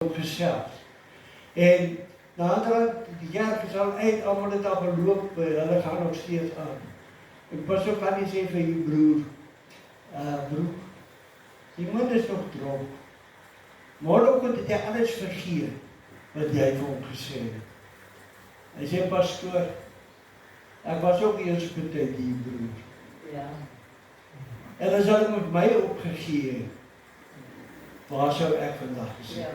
gesels. En naderhand, die jaar is al uit, almal het al geloop, hulle gaan nog steeds aan. Ek pas ook aan die sê vir die broer, broer, die man is nog dronk. Môreoggend het hy alles vergeet wat jy vir hom gesê het. Hy sê, pastoor, ek was ook eers betyd die broer. Ja. En as hulle met my opgegee het, waar sou ek vandag gesê? Ja.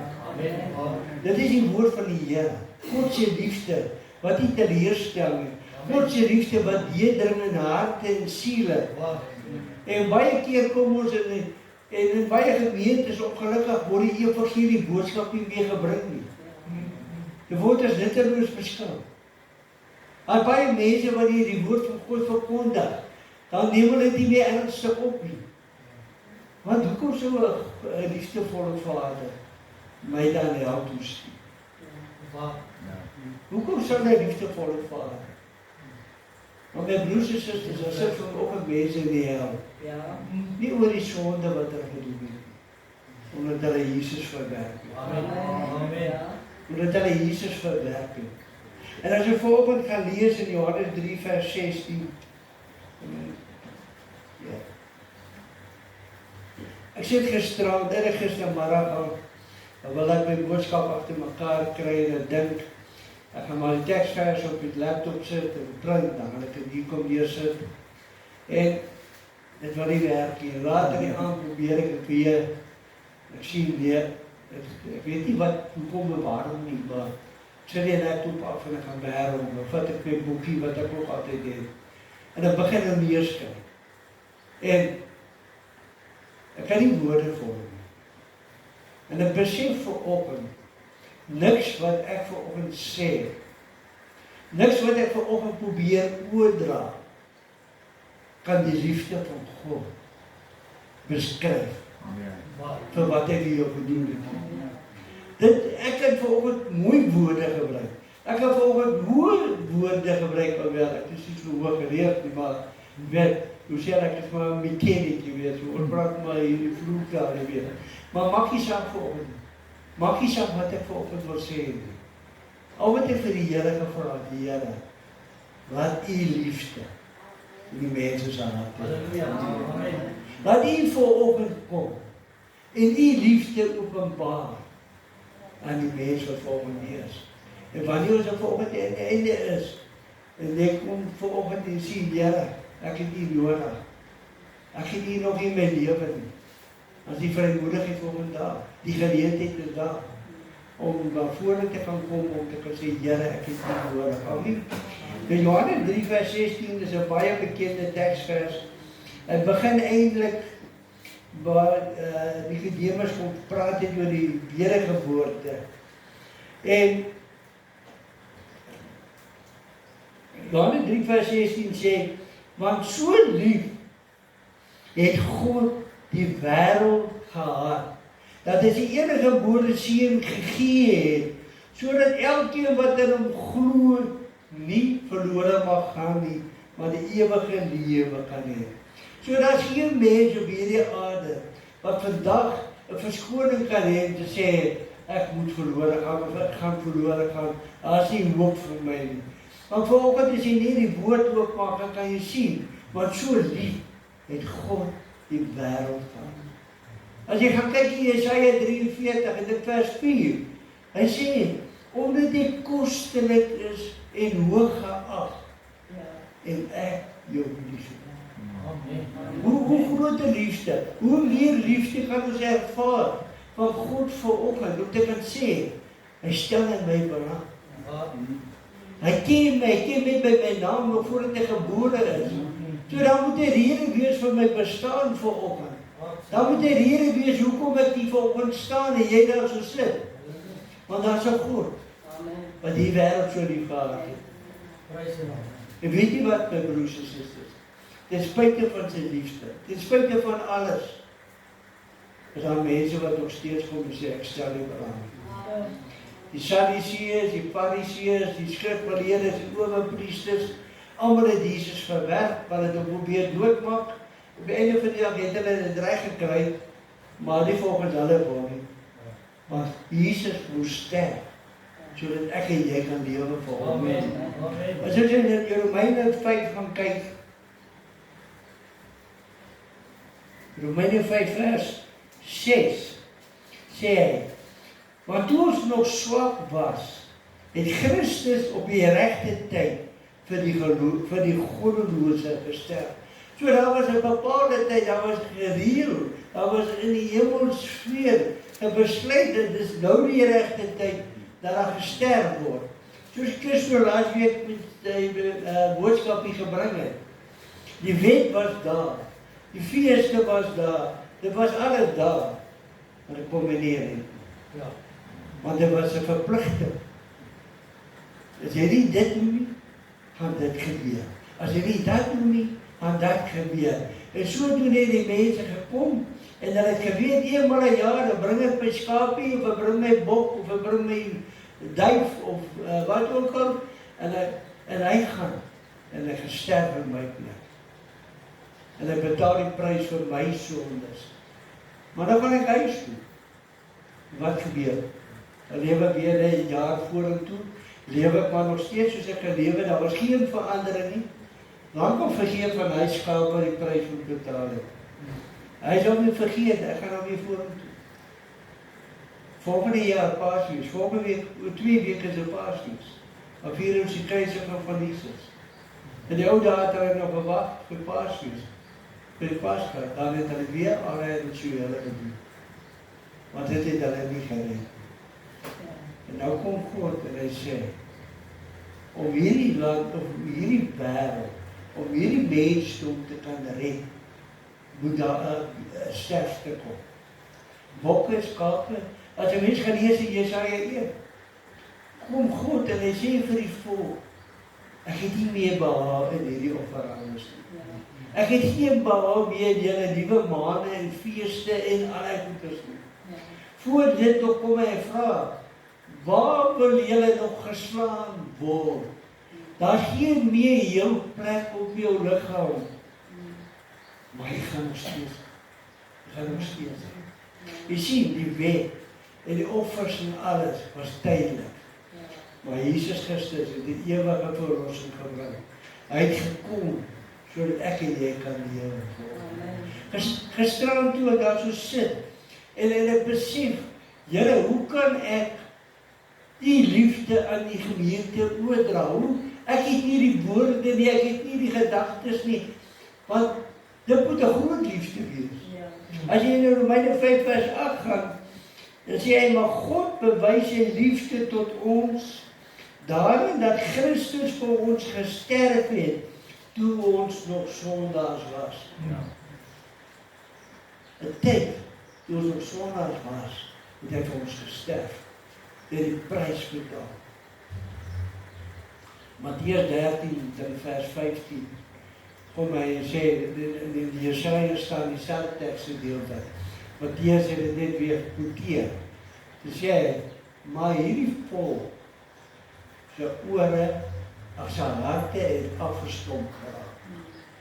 Dit is die woord van die Here. God se liefde wat nie teleurstel nie. God se liefde wat deurdring in harte en siele. En baie keer kom ons in baie gemeentes ongelukkig word die evangelie boodskap nie meer gebring nie. Die woord is nutteloos beskou. En baie mense wat die woord van God verkondig, dan neem hulle dit nie meer ernstig op nie. Want hoekom sou 'n liefdevolle Vader my dan help toestuur? Hoekom sou hy liefdevolle Vader? Want my broers en susters, as ek vanoggend mense nie help, nie oor die sonde wat hulle gedoen het, omdat hulle Jesus verwerp het. Amen. Omdat hulle Jesus verwerp het. En as jy vanoggend gaan lees in Johannes 3 vers 16, ja. Ek sê gistermiddag al, dan wil ek my boodskap agter mekaar kry en ek dink, ek gaan maar die teksvers op die laptop sit en print, dan gaan ek dit hier kom neersit. En dit wil nie werk nie. Later in die aand probeer ek het weer, ek sien nee, ek weet nie wat, hoekom en waarom nie, maar ek sit die laptop af en ek gaan bær om, dan vat ek my boekie wat ek ook altyd het. En ek begin om neerskryf. En ek kan nie woorde vorm nie. En ek besef vanoggend, niks wat ek vanoggend sê, niks wat ek vanoggend probeer oordra, kan die liefde van God beskryf. Vir wat ek hier bedoel het. Ek kan vanoggend mooi woorde gebruik. Ek kan vanoggend hoë woorde gebruik, alweer, ek is nie so hoog geleerd nie, maar weet, hoe sê ek is maar 'n mechanic, jy weet, so ontbrak maar hierdie vloerklaar, jy weet. Maar maak nie saak vanoggend. Maak nie saak wat ek vanoggend wil sê nie. Al wat ek vir die Here gevra het, die Here, laat u liefde in die mense se harte. Laat u vanoggend kom en u liefde openbaar aan die mense wat vanoggend hier is. En wanneer ons vanoggend aan die einde is, en ek kom vanoggend en sien, Here, ek het u nodig. Ek het u nog in my lewe nie. As die vrymoedigheid volgende dag, die geleentheid is daar, om voor te kan kom, om te kan sê, Here, ek het u nodig. Amen. In Johannes 3 vers 16 is 'n baie bekende teksvers. Het begin eintlik waar Nicodemus kom praat het oor die wedergeboorte. En Johannes 3 vers 16 sê, want so lief het God die wêreld gehad, dat hy sy enige gebore seun gegee het, sodat elkeen wat in hom glo, nie verlore mag gaan nie, maar die ewige lewe kan hê. So daar's geen mens op hierdie aarde wat vandag 'n verskoning kan hê om te sê, ek moet verlore gaan, of ek gaan verlore gaan, daar's nie hoop vir my nie. Want vanoggend as jy nie die woord oopmaak, dan kan jy sien, want so lief het God die wêreld gehad. As jy gaan kyk in Jesaja 43 en dit vers 4, hy sê, omdat die kostelik is en hoog geag, en ek jou lief het. Hoe groot liefde, hoe meer liefde kan ons ervaar van God vanoggend, om te kan sê, hy stel in my belang. Hy ken my by my naam, nog voordat ek gebore is. So dan moet 'n rede wees vir my bestaan vanoggend. Dan moet 'n rede wees hoekom ek hier vanoggend staan en jy daar so sit. Want daar's 'n God wat die wêreld so lief gehad het. En weet jy wat, my broers en susters? Ten spyte van sy liefde, ten spyte van alles, is daar mense wat nog steeds kom en sê, ek stel nie belang. Die Sadduseërs, die Fariseërs, die skrifgeleerdes, die owerpriesters, almal het Jesus verwerp, hulle het hom probeer doodmaak. Op die einde van die dag het hulle 'n dreig gekry, maar nie volgens hulle wil nie. Want Jesus moes sterf, sodat ek en jy kan lewe vir hom. Amen. Amen. As jy in Romeine 5 gaan kyk, Romeine 5 vers 6, sê hy, want toe ons nog swak was, het Christus op die regte tyd vir die goddelose gesterf. So daar was 'n bepaalde tyd, daar was gereël, daar was in die hemelsfeer 'n besluit, dit is nou die regte tyd dat daar gesterf word. Soos Christus laas week met die boodskap gebring het. Die wet was daar, die feeste was daar, dit was alles daar, maar dit kom nie. Ja. Want dit was 'n verpligting. As jy nie dit doen nie, gaan dit gebeur. As jy nie dat doen nie, gaan dat gebeur. En so doen die mense gekom, en hulle het geweet, eenmaal 'n jaar, dan bring ek my skapie, of ek bring my bok, of ek bring my duif, of wat ook al, en hy gaan, en hy gesterf in my plek. En hy betaal die prys vir my sondes. Maar dan gaan ek huis toe. Wat gebeur? Ek lewe weer 'n jaar vorentoe, lewe ek maar nog steeds soos ek gelewe, daar was geen verandering nie. Dan kom vergeet van hy skaap wat die prys moet betaal het. Hy sal nie vergeet, ek gaan nou weer vorentoe. Volgende jaar Paasfees, volgende week, 2 weke is 'n Paasfees. Dan vier ons die kruisiging van Jesus. In die ou dae het hulle nog gewag vir Paasfees. Vir die Pasga, dan het hulle weer allerlei rituele gedoen. Want dit het hulle nie gered. En nou kom God en hy sê, om hierdie land, of hierdie wêreld, om hierdie mensdom te kan red, moet daar 'n sterfte kom. Bokke, skape, as jy mens gaan lees in Jesaja 1, kom God en hy sê vir die volk, ek het nie meer behaag in hierdie offerandes nie. Ek het geen behaag meer in julle nuwe maande en feeste en allerlei goeders nie. Voor dit nog kom hy vra, waar wil julle nog geslaan word? Daar geen meer jou plek op jou liggaam. Maar hy gaan nog steeds. Hy gaan nog steeds. Jy sien, die wet en die offers en alles was tydelik. Maar Jesus Christus het die ewige verlossing gebring. Hy het gekom sodat ek en jy kan lewe. Gisteraan toe ek daar so sit en ek besef, Here, hoe kan ek die liefde aan die gemeente oordra? Ek het nie die woorde nie, ek het nie die gedagtes nie, want dit moet 'n groot liefde wees. As jy in Romeine 5 vers 8 gaan, dan sê hy, maar God bewys sy liefde tot ons daarin dat Christus vir ons gesterf het toe ons nog sondaars was. 'n Tyd toe ons nog sondaars was, het hy vir ons gesterf. Het die prys betaal. Matteus 13 vers 15 kom hy en sê, in die Jesaja staan die selfde teksgedeelte. Matteus het dit net weer gekwoteer. Hy sê, maar hierdie volk se ore, sy harte het afgestomp geraak.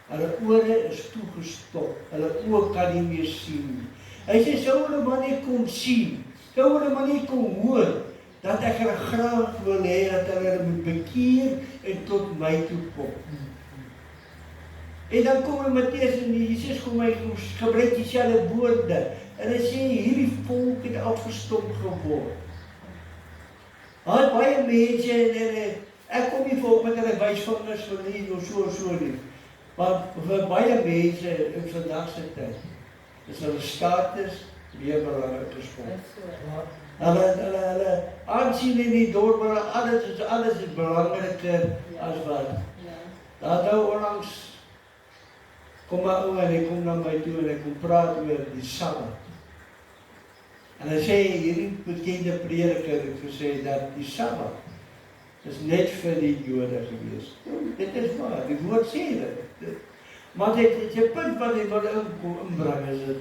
Hulle ore is toegestop, hulle oë kan nie meer sien nie. Hy sê, sou hulle maar nie kon sien, sou hulle maar nie kon hoor, dat ek hulle graag wil hê, dat hulle moet bekeer en tot my toe kom. En dan kom hy Matteus en Jesus kom hy gebruik dieselfde woorde, en hy sê, hierdie volk het afgestomp geword. Hy het baie mense, en ek kom nie volgens met hulle wysvingers vir nie, of so nie. Maar vir baie mense in vandag se tyd, is hulle status meer belangrik as God. Hulle aansien in die dorp, alles is belangriker as wat. Daar nou onlangs kom 'n ou en hy kom na my toe en hy kom praat oor die Sabbat. En hy sê, hierdie bekende prediker het gesê dat die Sabbat is net vir die Jode gewees. Dit is waar, die woord sê dit. Maar dit is 'n punt wat hy wil inbring is dit,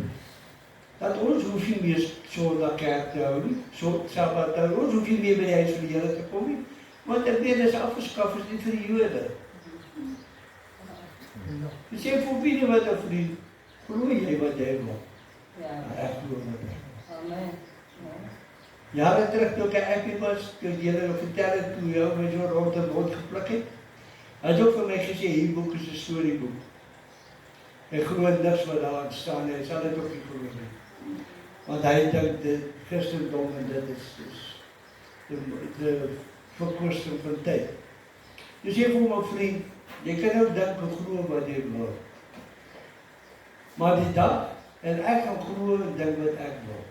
dat ons hoef nie meer Sondag kerk te hou nie, Sabbat te hou, ons hoef nie meer by die huis van die Here te kom nie, want ek weet, is afgeskaf, is nie vir die Jode. Jy sê, vir wie wat of nie, glo jy wat jy wil? Ek glo wat ek. Amen. Jare terug toe ek 'n appie was, toe ek julle nog vertel het toe jou my so rond en rond gepluk het. Hy het ook vir my gesê, hierdie boek is 'n storieboek. Hy glo niks wat daar staan nie, hy sal dit ook nie glo nie. Want hy dink dit Christendom en dit is de verkosting van tyd. Dus jy voel my vriend, jy kan ook dink en glo wat jy wil. Maar die dag, en ek gaan glo en dink wat ek wil.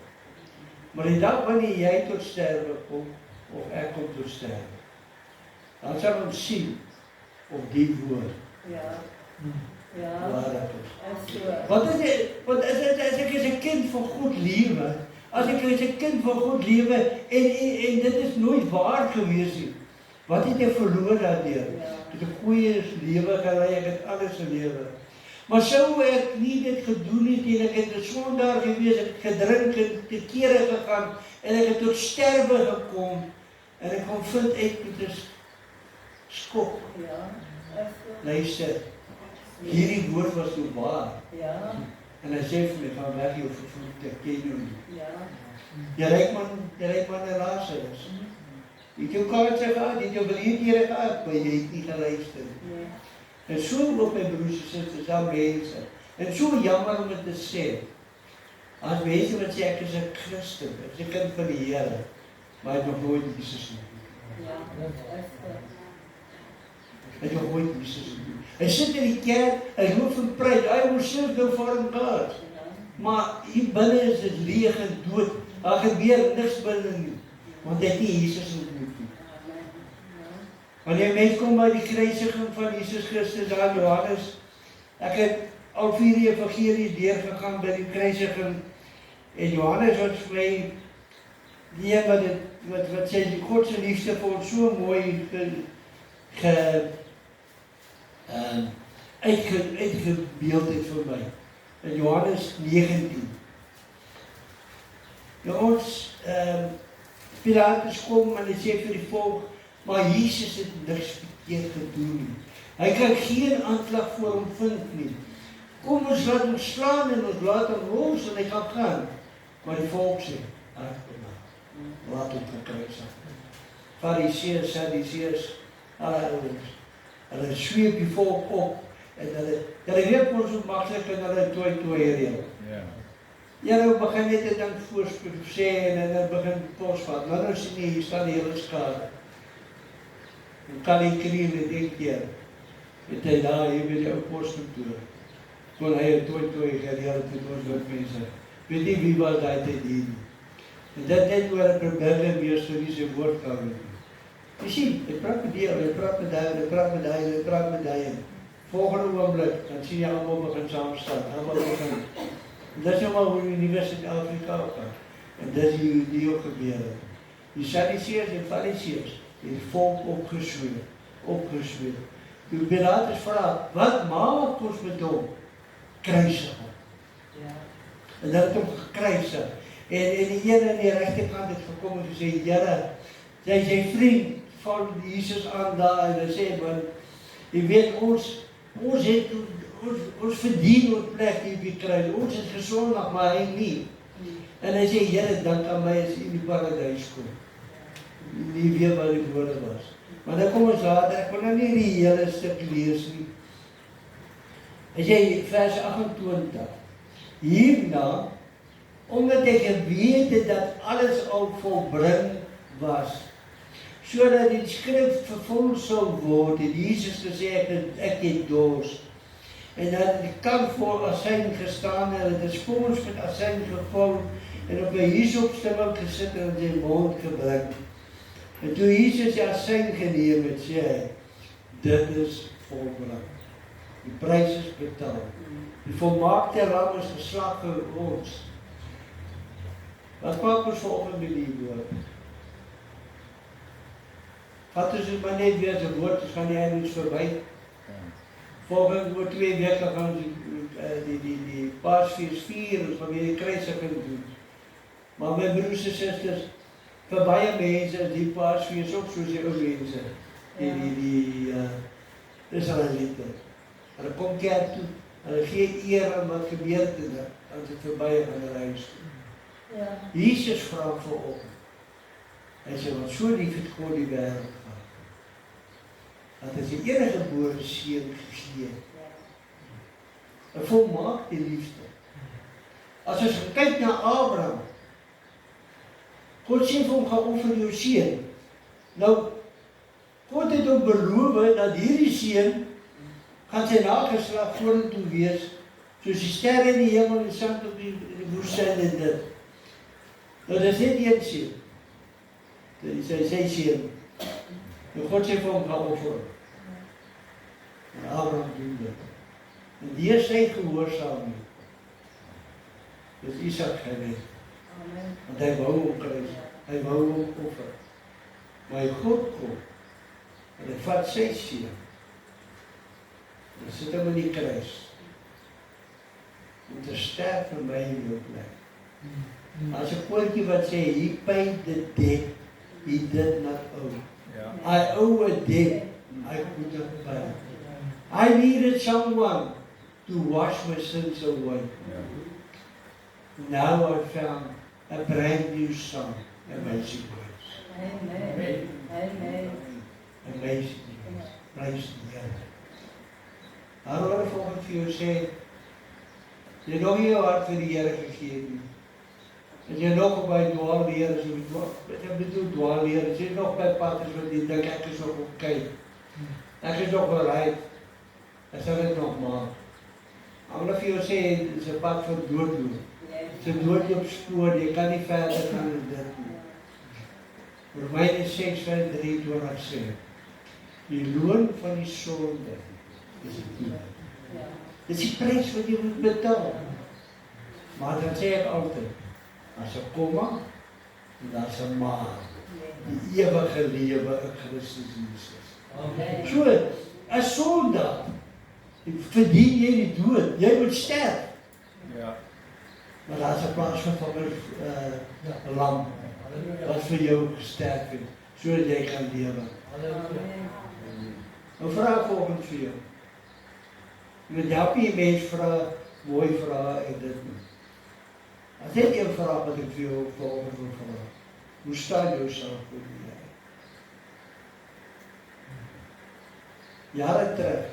Maar die dag wanneer jy tot sterwe kom, of ek kom tot sterwe, dan sal ons sien of die woord waar dat is. Want as ek is 'n kind van God lewe, as ek is 'n kind van God lewe, en dit is nooit waar gewees nie, wat het jy verloor daardeur? Ek het 'n goeie lewe gelei, ek het alles gelewe. Maar sou ek nie dit gedoen het en ek het 'n sondaar gewees, ek het gedrink en te kere gegaan en ek het tot sterwe gekom en ek kon vind uit met 'n skok. Luister, hierdie woord was so waar. En hy sê vir my, gaan weg jou vervloekte, ek ken jou nie. Jy reik man en Lazarus. Jy het jou kanse gehad, jy het jou geleenthede gehad, maar jy het nie geluister. En so op my broers en susters, daar mense, en so jammer om het te sê, as mense wat sê ek is 'n Christen, ek is 'n kind van die Here, maar ek het nog nooit Jesus nie. Hy het nog nooit Jesus nie. Hy sit in die kerk, hy loop en prys, hy moet self nou foreign God. Maar hier binne is dit leeg en dood, daar gebeur niks binne nie, want hy het nie Jesus ontmoet nie. Wanneer mens kom by die kruisiging van Jesus Christus aan Johannes, ek het al 4 evangelies deurgegaan by die kruisiging, en Johannes wat vir my, die een wat sê, die God se liefde vir ons so mooi uitgebeeld het vir my, in Johannes 19. Nou ons, Pilatus kom en hy sê vir die volk, maar Jesus het niks verkeerd gedoen nie. Hy kan geen aanklag voor hom vind nie. Kom ons laat hom slaan en ons laat hom los en hy kan gaan. Maar die volk sê, laat hom gekruisig. Fariseërs, Sadduseërs, hulle sweep die volk op en hulle weet ons hoe maklik en hulle toe reël. Julle begin net 'n ding voorspoed sê en hulle begin posvat. Nou sien jy, hier staan die hele skare. En kan die kriel het een keer, het hy daar hier by die ou poskantoor, kon hy 'n toe gereël het ons wat mense. Weet nie wie was daai tyd hier nie. En dit net oor 'n probeerde meester se woord kan doen. Jy sien, hy praat met die, hy praat met hy praat met hy. Volgende oomblik, dan sien jy almal begin saam staan, almal begin. En dis nou maar hoe die Universiteit Afrika gaan. En dis die ook gebeur het. Die Sadduseërs en Fariseërs het die volk opgesweer. Die Pilatus vra, wat maak ons met hom? Kruisig hom. En dat het hom gekruisig. En die een aan die regterkant het gekom en gesê, Here, sy vriend val Jesus aan daar en hy sê, want jy weet ons verdien ons plek hier op die kruis, ons is gesondig, maar hy nie. En hy sê, Here, dank aan my as in die paradys kom. Nie weet wat die woorde was. Maar dan kom ons later, ek wil nou nie die hele stuk lees nie. Hy sê, vers 28, hierna, omdat ek geweet het dat alles al volbring was, sodat die skrif vervul sou word, het Jesus gesê, ek het dors. En dat die kan vol asyn gestaan, en het 'n spons met asyn gevul, en op 'n hiesopstewing gesit en in sy mond gebring. En toe Jesus die asyn geneem het, sê hy, dit is volbring. Die prys is betaal. Die volmaakte lam is geslag vir ons. Wat maak ons vanoggend met die woord? Wat is dit maar net weer as 'n woord, ons gaan nie eindens verby. Volgende oor 2 weke gaan die Paasfees vier, ons gaan weer die kruisiging doen. Maar my broers en susters, vir baie mense is die Paasfees ook soos die ou mense. Die Israeliete. Hulle kom kerk toe, hulle gee eer aan wat gebeur het, as dit verby gaan hulle huis toe. Jesus vra vanoggend, Hy sê, want so lief het God die wêreld gehad, dat hy sy enige gebore seun gegee het. 'n volmaakte liefde. As ons kyk na Abraham, God sê vir hom, gaan offer jou seun. Nou, God het hom beloof dat hierdie seun gaan sy nageslag vorentoe wees, soos die sterre in die hemel en sand op die woestyn en dit. Nou, dit is net een seun. Dit is sy seun. Nou, God sê vir hom, gaan offer. En Abraham doen dit. En die is sy gehoorsaamheid. Dis Isak gewees. Want hy wou hom kruis. Hy wou hom offer. Maar God kom. En hy vat sy seun. En sit hom in die kruis. Om te sterf vir my en jou plek. As 'n koortjie wat sê, he paid the debt, he did not owe. I owe a debt, I could not pay. I needed someone to wash my sins away. Now I found a brand new song, Amazing Grace. Amen. Amen. Amazing Grace. Praise the Lord. Daar wil ek volgens vir jou sê, jy nog nie jou hart vir die Here gegee nie. As jy nog by dwaalleer is, ek bedoel dwaalleer, as jy nog by pad is wat jy dink, ek is nog op kyk. Ek is nog bereid. Ek sal dit nog maak. Ek wil vir jou sê, dit is 'n pad van doodloop. Dit is 'n doodloopspoor, jy kan nie verder gaan in dit nie. Romeine 6:23 sê, die loon van die sonde is die dood. Dit is die prys wat jy moet betaal. Maar dan sê ek altyd, as 'n komma, en as 'n maar, die ewige lewe in Christus Jesus. So, as sondaar, verdien jy die dood, jy moet sterf. Maar daar is 'n plaas van 'n lam, wat vir jou gesterf het, sodat jy kan lewe. Nou vraag volgens vir jou. Jy moet help jy mens vra, mooi vrae en dit nie. As dit een vraag wat ek vir jou volgens wil vraag, hoe staan jou self voor die Here? Jare terug,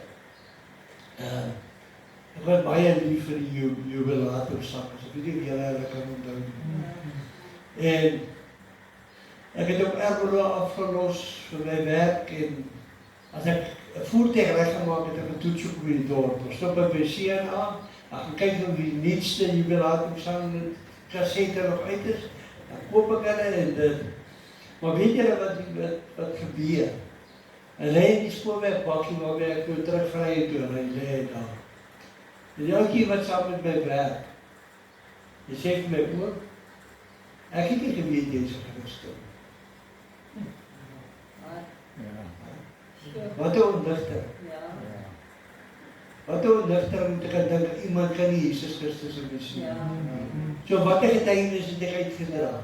ek was baie lief vir die jubilatorsakkers, ek weet nie of julle hulle kan onthou nie. En ek het ook Ermelo afgelos vir my werk en as ek 'n voertuig reggemaak het, ek 'n toets op die dorp. Ek stop by CNA, ek gaan kyk of die nuutste jubilatorsakkers kassette nog uit is, dan koop ek hulle en dit. Maar weet julle wat gebeur? Hy lê in die spoorwegbakkie waarby ek toe terugvry het toe, en hy lê daar. En elke wat saam met my werk, hy sê vir my oor, ek het nie geweet jy is 'n Christen. Wat 'n onligter. Wat 'n onligter om te kan dink iemand kan nie Jesus Christus in my sien. So wat 'n getuienis het ek uitgedra?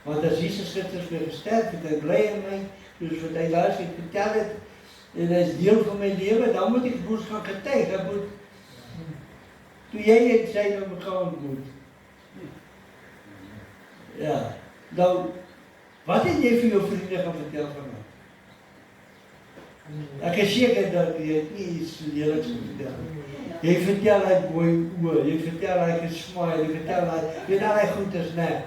Want as Jesus Christus weer gesterf het, hy bly in my, soos wat hy laas het vertel het, en hy is deel van my lewe, dan moet ek moes gaan getuig, ek moet, toe jy en sy nou mekaar ontmoet. Ja, nou, wat het jy vir jou vriende gaan vertel van my? Ek is seker dat jy het nie iets leliks vertel. Jy vertel hy mooi oor, jy vertel hy gesmaai, jy vertel hy, jy weet al hy goed is, nee.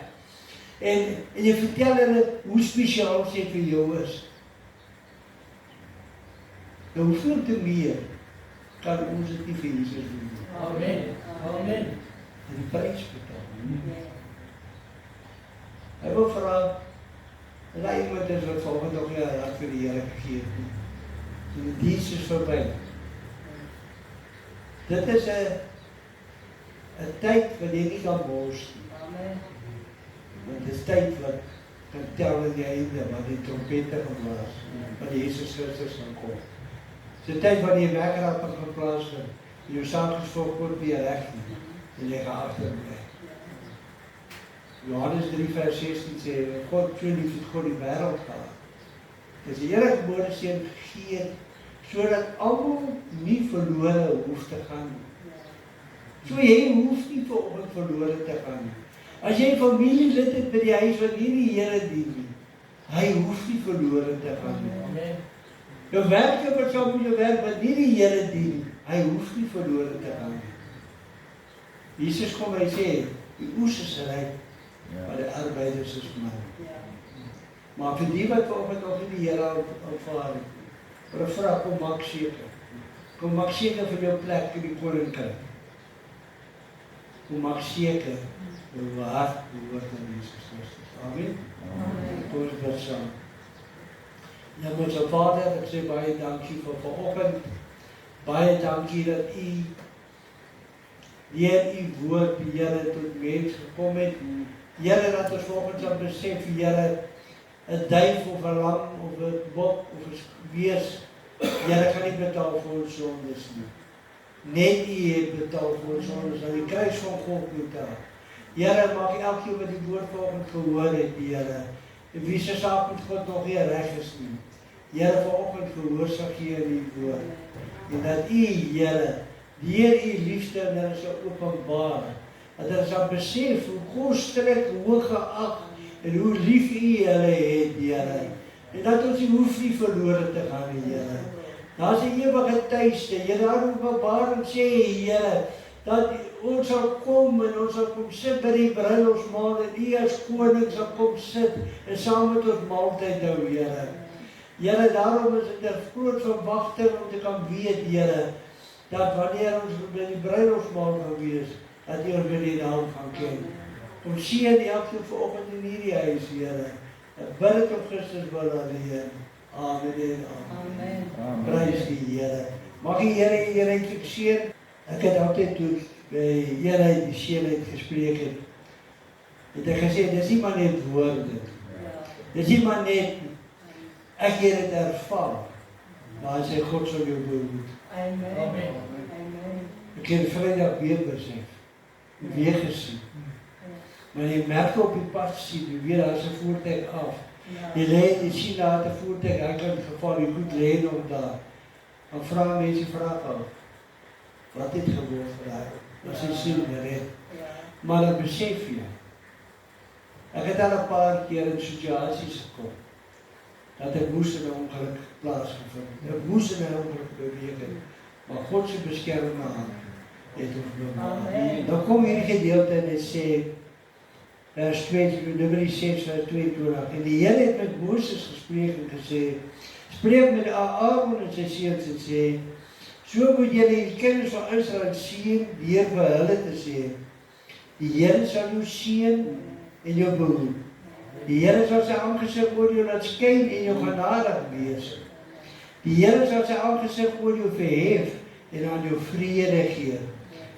En jy vertel hulle hoe spesiaal sy vir jou is. Nou hoeveel te meer kan ons dit nie vir Jesus doen. Amen. Amen. En die prys betaal. Hy wil vra, en iemand is wat volgende ook nie hart vir die Here gegee het nie. En die diens is verby. Dit is 'n tyd wat jy nie kan bors nie. Want dit is tyd wat kan tel in die einde, wat die trompette geblaas, wat Jesus Christus gaan kom. Dit is 'n tyd wat die wekker op geplaas word, jou saak is voor God weer reg nie, en jy gaan agterbly. Johannes 3:16 sê, God so lief het God die wêreld gehad. Dis die Here gebore seun gegee, sodat almal nie verlore hoef te gaan nie. So jy hoef nie vanoggend verlore te gaan nie. As jy 'n familielid het by die huis wat nie die Here dien nie, hy hoef nie verlore te gaan nie. Amen. Jou werker wat saam met jou werk wat nie die Here dien nie, hy hoef nie verlore te gaan nie. Jesus kom hy sê, die oes is ryk, maar die arbeiders is min. Maar vir die wat vanoggend nog nie die Here aanvaar het, vir 'n vraag, kom maak seker. Kom maak seker vir jou plek in die koninkryk. Kom maak seker jou hart behoort aan Jesus Christus. Amen. Kom ons bid saam. Ja, ons Vader, ek sê baie dankie vir vanoggend. Baie dankie dat U deur U woord, Here, tot mens gekom het. Here, dat ons vanoggend sal besef, Here, 'n duif of 'n lam of 'n bok of 'n wees, Here gaan nie betaal vir ons sondes nie. Net U het betaal vir ons sondes aan die kruis van Golgotha. Here, maak elkeen wat die woord vanoggend gehoor het, Here, en wie se saak met God nog nie reg is nie. Here, vanoggend gehoorsaam gee in U woord. En dat U, Here, deur U liefde en hulle sal openbaar, dat hulle sal besef hoe kostlik, hoe geag en hoe lief U hulle het, Here. En dat ons nie hoef nie verlore te gaan nie, Here. Daar is 'n ewige tuiste, Here, daar openbaring sê, Here, dat ons sal kom en ons sal kom sit by die bruilofsmaal en U as koning sal kom sit en saam met ons maaltyd hou, Here. Here, daarom is dit 'n groot verwagting om te kan weet, Here, dat wanneer ons by die bruilofsmaal gaan wees, dat U ons by die naam gaan ken. Ons seën elkeen vanoggend in hierdie huis, Here. Ek bid dit op Christus wil alleen. Amen en amen. Amen. Prys die Here. Mag die Here U ryklik seën. Ek het altyd toe by Here die seënheid gespreek het ek gesê, dis nie maar net woorde. Dis nie maar net, ek het dit ervaar, maar hy sê, God sal jou behoed. Amen. Amen. Amen. Ek het Vrydag weer besef, weer gesien. Maar jy merk op die pad sien, weer daar is 'n voertuig af. Jy lê, jy sien daar 'n voertuig, hy kan geval, jy goed lê nog daar. Dan vra mense vraag af, wat het gebeur vir haar? Was sy siel gered? Maar dan besef jy, ek het al 'n paar keer in situasies gekom, dat ek moes in 'n ongeluk plaasgevind. Ek moes in 'n ongeluk beweeg het, maar God se beskermende hand het ons bewaar. Dan kom hierdie gedeelte en dit sê, vers 2, Numeri 6, vers 22, en die Here het met Moses gespreek en gesê, spreek met Aaron en sy seuns en sê, so moet julle die kinders van Israel seën deur vir hulle te sê, die Here sal jou seën en jou behoed. Die Here sal sy aangesig oor jou laat skyn en jou genadig wees. Die Here sal sy aangesig oor jou verhef en aan jou vrede gee.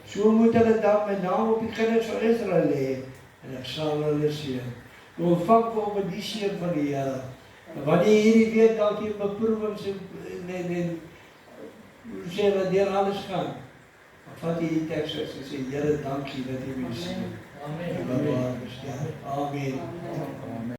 So moet hulle dan met naam op die kinders van Israel lê en ek sal hulle seën. Nou ontvang volgens die seën van die Here. En wanneer hierdie week dalk jy beproewings en hoe sê dat deur alles gaan, dan vat jy die teks en sê, Here, dankie dat jy my seën. Amen. Amen. Amen. Amen.